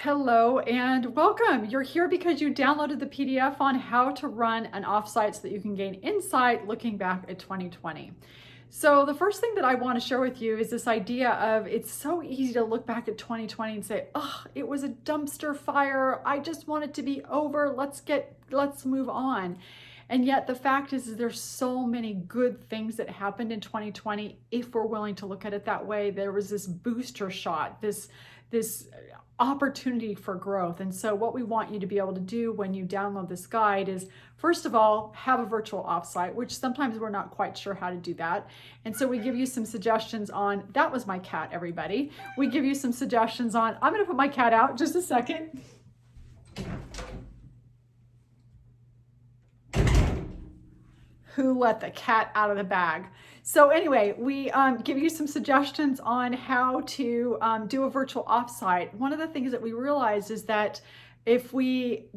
Hello and welcome. You're here because you downloaded the PDF on how to run an offsite so that you can gain insight looking back at 2020. So the first thing that I want to share with you is this idea of it's so easy to look back at 2020 and say, oh, it was a dumpster fire. I just want it to be over. Let's move on. And yet the fact is there's so many good things that happened in 2020 if we're willing to look at it that way. There was this booster shot, this opportunity for growth. And so what we want you to be able to do when you download this guide is, first of all, have a virtual offsite, which sometimes we're not quite sure how to do that. And so we give you some suggestions on, that was my cat, everybody. We give you some suggestions on, I'm gonna put my cat out just a second. Who let the cat out of the bag? So anyway, we give you some suggestions on how to do a virtual offsite. One of the things that we realized is that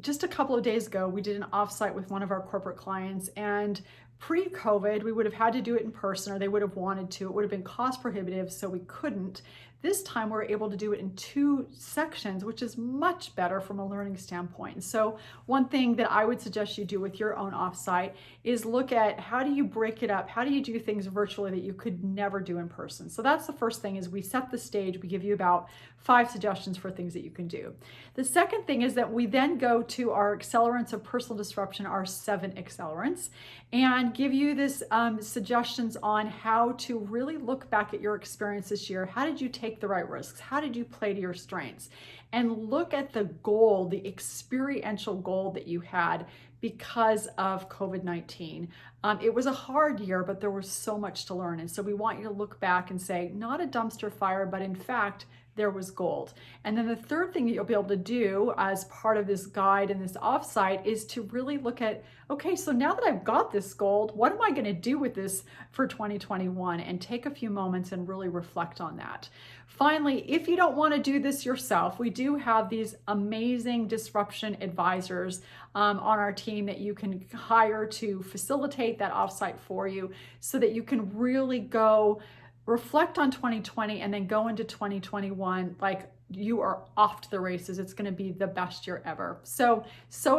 just a couple of days ago, we did an offsite with one of our corporate clients, and pre-COVID, we would have had to do it in person, or they would have wanted to. It would have been cost prohibitive, so we couldn't. This time we're able to do it in 2 sections, which is much better from a learning standpoint. So one thing that I would suggest you do with your own offsite is look at how do you break it up? How do you do things virtually that you could never do in person? So that's the first thing, is we set the stage. We give you about 5 suggestions for things that you can do. The second thing is that we then go to our accelerants of personal disruption, our 7 accelerants, and give you this suggestions on how to really look back at your experience this year. How did you take the right risks? How did you play to your strengths? And look at the goal, the experiential goal that you had because of COVID-19. It was a hard year, but there was so much to learn. And so we want you to look back and say, not a dumpster fire, but in fact, there was gold. And then the third thing that you'll be able to do as part of this guide and this offsite is to really look at, okay, so now that I've got this gold, what am I going to do with this for 2021? And take a few moments and really reflect on that. Finally, if you don't want to do this yourself, we do have these amazing disruption advisors on our team that you can hire to facilitate that offsite for you so that you can really go reflect on 2020 and then go into 2021 like you are off to the races. It's going to be the best year ever. So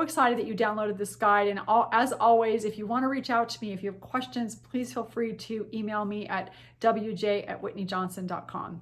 excited that you downloaded this guide. And as always, if you want to reach out to me, if you have questions, please feel free to email me at wj@whitneyjohnson.com.